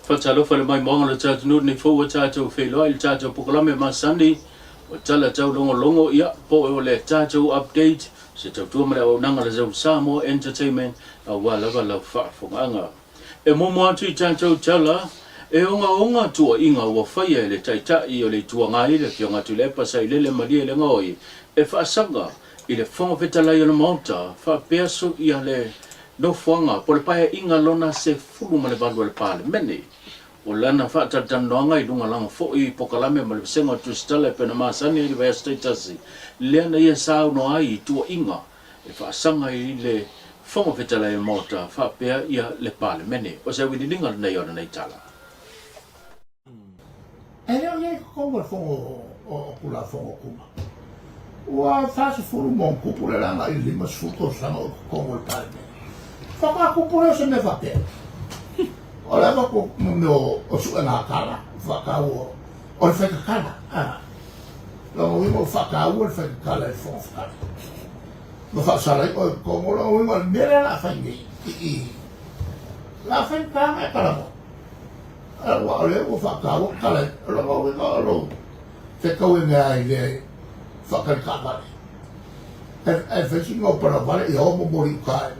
Fatalo fa le mai monga le tatu nu ni fo tatu fe lo il tatu poklame ma sandi o tala tau longo ia po o le tatu update se tatu mara o nanga le zau samo entertainment a wala wala fa fonganga e momo atu i tatu tala e onga tua inga wa faia le taita i o le tua ngai le fionga tu le pasai le malia le ngoi e fa sanga i le fonga fetala i le monta fa peso i le no fuanga por pae inga lona se fulu ma le valu le pale meni o lana fa tatanonga i dunga langa fo i pokalame ma le senga tu stala pe na masani i le status lena ia sao no ai tu inga e fa sanga i le fonga fetala i monta fa pea ia le pale meni o se wini dinga nei ona nei tala Ele é como o pula fongo kuma. O faz furu mon kupule la ma ili mas futo sama como o palme. Faka kupule se me fate. Ora va ko no o su na kala. Faka o fe kala. Ah. Lo mo faka o fe kala e fon faka. No fa sala o como lo mo mera la fa ni. La fa kala para mo. Wale o whakao kale rongo winga ro te kau inga i le whakarikakare e whesingo para wale i homo mori kai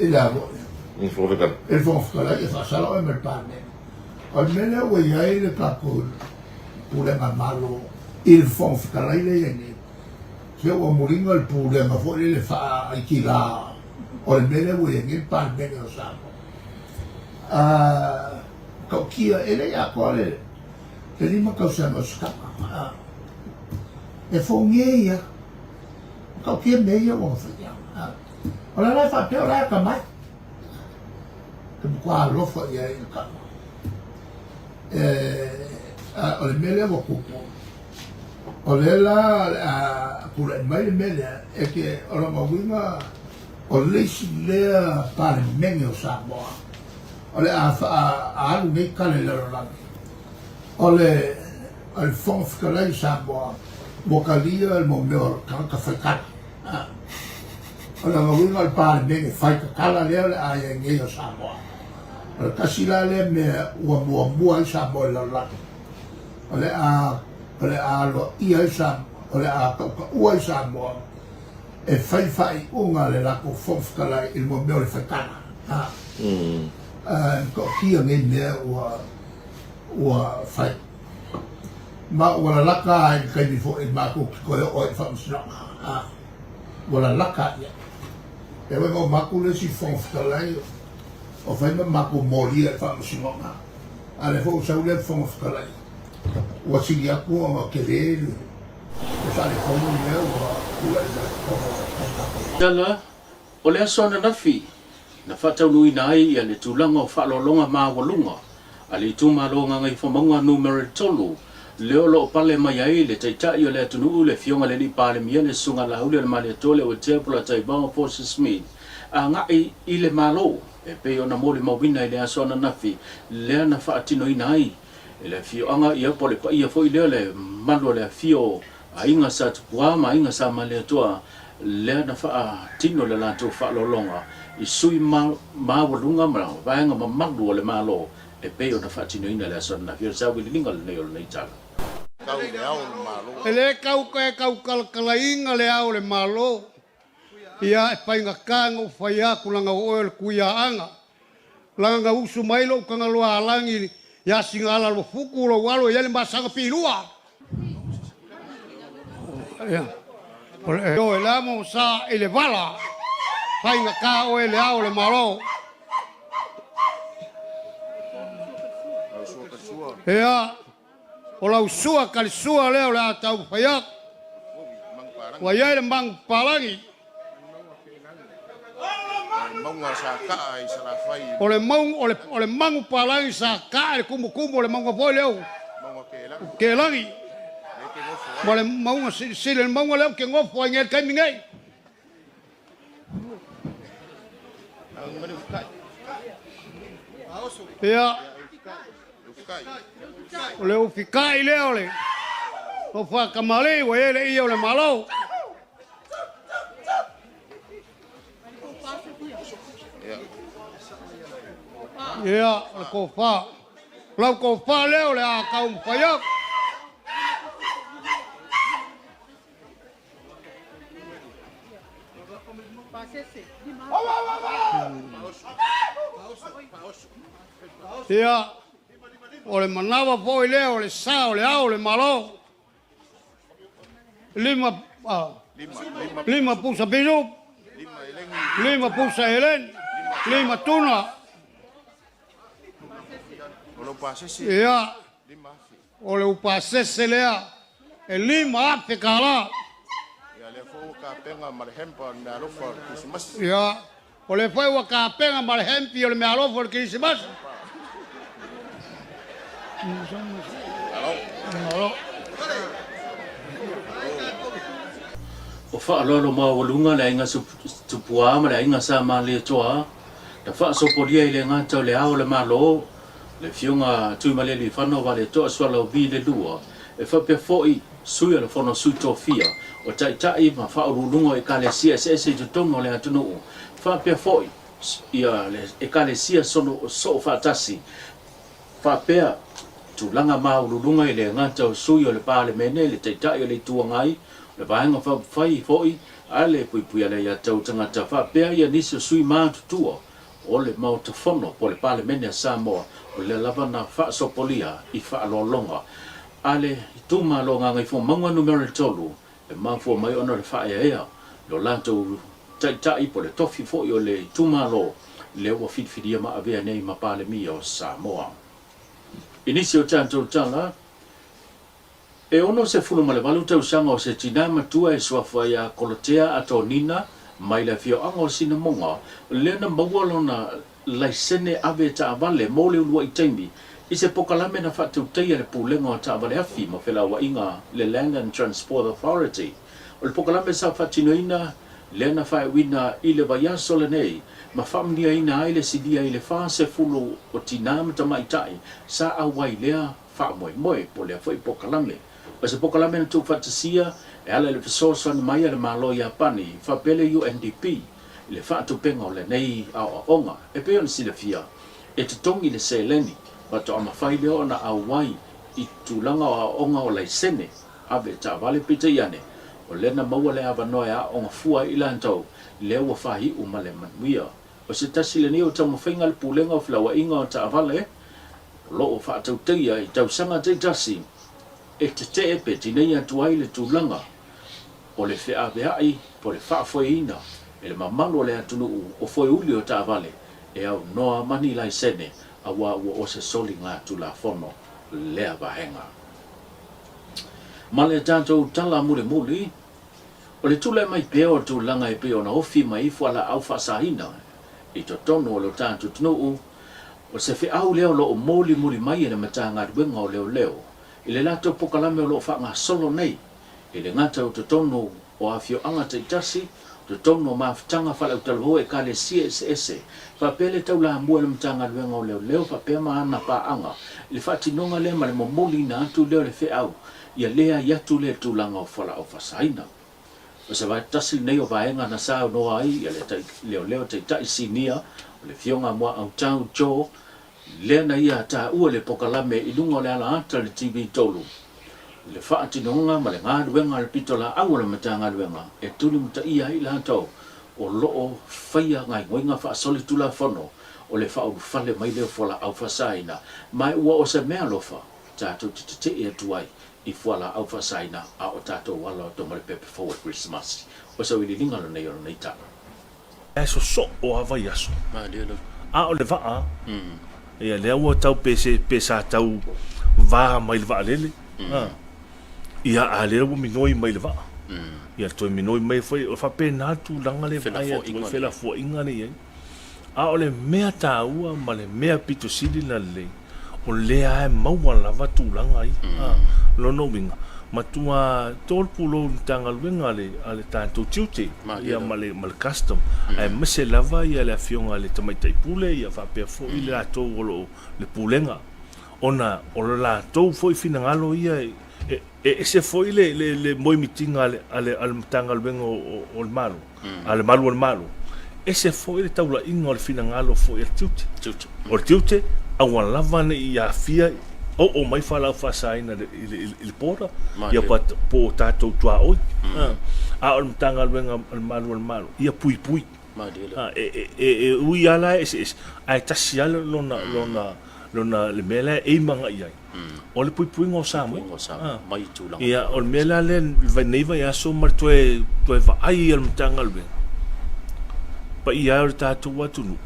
i la roe il whakara i whasala o me pane o mene o iai le kakul pulema malo i le whakara i le iangi se o moringa il pulema fo i le wha i ki la o le mene o iangi pane mene o samo kau kia ele ya kole te lima kau sama skapa e fonge ya kau kia meia o fia ola la fa pe ola ka mai ke kwa lo fa ya il ka o le mele o kupo o le la pura mai mele e ke ola ma winga o le si le pa mengo sa mo ole a nei kale le rolani. Ole al fonf kale sa mo kalia al mo meo ka whaikana. Ole ngawinga al pāle nenge whaika kala leo le a ia ngeo sa moa. Ole kasila le me ua mua i sa moa le rolani. Ole a lo ia i sa ole a ua i sa moa e whai unga le lako fonf kale il mo meo le whaikana. Ko kia ngai mea ua whai. Ma ua laka ai kai ni fo i mako ki koe o i whamusiranga. Ua laka ia. E wengo mako le si whangwhikalai o whai ma mako moria i whamusiranga. A le fo sau le whangwhikalai. Ua sigi aku o ma kereru. E sare kono mea ua i la kono. Tala, o le asona nafi. Na fatau nui nai ia le tūlanga o whaalolonga māwalunga. A le tūmalonga ngai whamanga numero tolu. Leo lo pale mai ai le taitai o le atunu le fionga le ni pale mia le sunga la hule le male tole o tepula taibao Forces Smith. A ngai i le malo. E pe o na mole mawina i le asona nafi. Lea na whaatino i nai. E le fionga ia pole pa ia fo i leo le malo le fio. A inga sa tupuama, inga sa male toa. Lea na whaatino le lanto whaalolonga. I sui mawalunga mara vaenga mamalu o le malo e pe o na whaatino ina le asona na fio sa wili linga le nei o le nei tala. E le kau kalakalainga le au le malo ia e painga kanga o whaia kulanga o oe le kuia anga langa usu mailo kanga loa alangi ia singala lo fuku lo walo ia le masanga pilua ia o e lamo sa ele vala painga ka o ele au le malo ia o lau sua kali sua leo le atau whaia wa ia le mang palangi o le mangu palangi sa ka le kumu le mangu foi leo ke langi ma le mangu si le mangu leo ke ngofo ai ngel kai mingai ia o le ufikai leo le o whakamale wa ele ia o le malo ia le ko fa lau ko fa leo le a kau whaiak ia o le manawa foi leo le sa o le au le malo lima pusa bisu lima pusa helen lima tuna ia o le upasese lea e lima ape kala ia o le foi wa kapenga ma le hempi o le mea lofo le Christmas o whaalolo mawalunga le inga tupua ma le inga sa ma le toa da whaasoporia i le ngata o le ao le malo le fiunga tuimale li whanau wa le toa swala o vi le lua e whapea foi sui le whono sui tofia o tai ma whaarulunga e ka le CSS i tutongo le atunu whapea foi ia le e ka le sia sono so whaatasi whapea tulanga maulunga i le ngata o sui o le pāle mene le tai o le tuangai le vaenga whai foi ale pui ale ia tau tangata whapea ia nisi o sui mātutua o le mautafono po le pāle mene a Samoa o le lavana whaasopolia i whaalolonga ale tuma lo ngai fo mangwa numero tolu e mafo mai ona le whaea lo lanto tai po le tofi foi o le tuma lo le wa fitfidia ma avea nei ma pāle mi o Samoa inisi o tanto tanga e ono se fulu male valu tau sanga o se tina matua e swafa ya kolotea ato nina mai la fio anga o sina monga le na mawalo na laisene ave ta avale mole ulua i taimi i se pokalame na whatu teia le pulenga o ta avale afi ma whela wa inga le Land and Transport Authority o le pokalame sa whatinoina le na whae wina i le vaiaso le nei ma whamnia ina ai le sidia i le wha se fulu o tina mata maitai sa awai lea wha moe po lea whai pokalame o se pokalame na tu whatasia e ala le fisoso na mai le malo i apani whapele UNDP i le whatu penga o le nei au onga e peo na sila fia e te tongi le se leni wato ama whai leo na awai i tulanga o onga o laisene ave ta vale pita iane o lena maua le avanoa a onga fua i lantau leo wa whahi umale manuia o se tasi le neo tamu whainga le pulenga o whilawa inga o ta avale lo o whaatau teia i tau sanga te tasi e te te epe tinei atuai le tūlanga o le whea veai po le whaafoeina e le mamalo le atunu o foe uli o ta avale e au noa mani lai sene a wa o se soli ngā tula fono lea vahenga male tātou tala mule muli o le tula mai peo tūlanga e peo na ofi mai fuala au whaasahina i to tono o lo tātou tunu o se whi au leo lo o moli muli mai e na matanga ruenga o leo i le lato pokalame o lo whanga solo nei i le ngata o to tono o afio anga te tasi to tono maafutanga whala utaloho e ka le CSS whapele tau la mua le matanga ruenga o leo whapea maana pa anga i le whatinonga le ma le momoli na atu leo le whi au ia lea iatu le tūlanga o whala o whasaina o se vai tasi nei o vaenga na sao noa ai ia le leo te taisinia o le fionga mua au tau jo lea na ia ta ua le pokalame i lunga le ala ata le TV tolu le whaatinonga ma le ngā ruenga le pitola au le matanga ruenga e tuli muta ia i la tau o loo whaia ngai ngoinga whaasoli tula whono o le whauru whale mai leo whala au whasaina mai ua o se mea lofa tātou te e tuai i whala au whasaina a o tātou wala o tomare pepe forward Christmas o sa wili lingalo nei o nei tana e so o awai aso a o le vaa ia lea ua tau pesa tau vaa mai le vaa lele ia a lea ua minoi mai le vaa ia toi minoi mai foi o whapena tūlanga le vaa ia toi whela fua inga nei a o le mea tāua ma le mea pito sili na le o lea e maua lava tūlanga ai lono winga matua tolpulo tanga luenga ale tanto tiute ia male custom ai mese lava ia le fionga le tamaitai pule ia fa pe fo ile ato lo le pulenga ona o la to foi finangalo ia e se foi le moi mitinga ale tanga luenga o malo ale malo ese foi le taula inga o le finangalo foi le tiute Tut. o le tiute a ua lava ne ia fia o mai fala fa saina il pora ia pat po tato tua oi a o mtanga luenga al malu ia pui Ma dia ui ala es ai tasiala lona le mele e manga ia o le pui ngo samo ngo sa mai tu lang. ia o le mele le vai nei vai aso mar toe va ai al mtanga luenga pa ia o tato watunu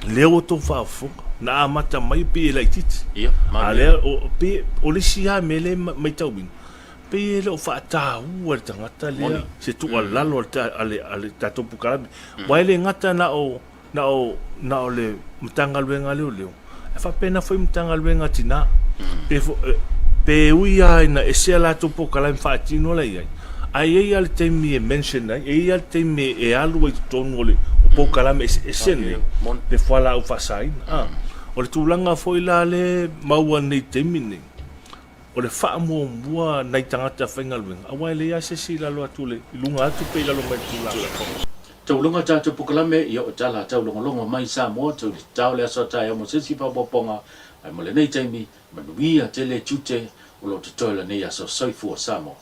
leo to fa fuka na mata mai pe la titi Ia, ma ale o pe o le sia mele mai tawin pe le o fa ta u tangata le se tu ala lo ale tato pukara mai le ngata na o le mtanga luenga le e fa pena foi mtanga luenga tina pe uia ina ese la to pukara fa tino la ia ai al temi mention ai al temi e alu i tonu le pukara me ese le fala u fa sain o le tūlanga foi la le maua nei temine. O le wha mua nei tangata whainga luenga. Awa le ia se si lalo atu le ilunga atu pe lalo mai tūlanga. Taulunga tātou pukalame ia o tala taulunga longa mai Samoa tau le tau le aso tai amo sisi papoponga ai mo le nei taimi manuia te le tute o lo te toila nei aso soifua Samoa.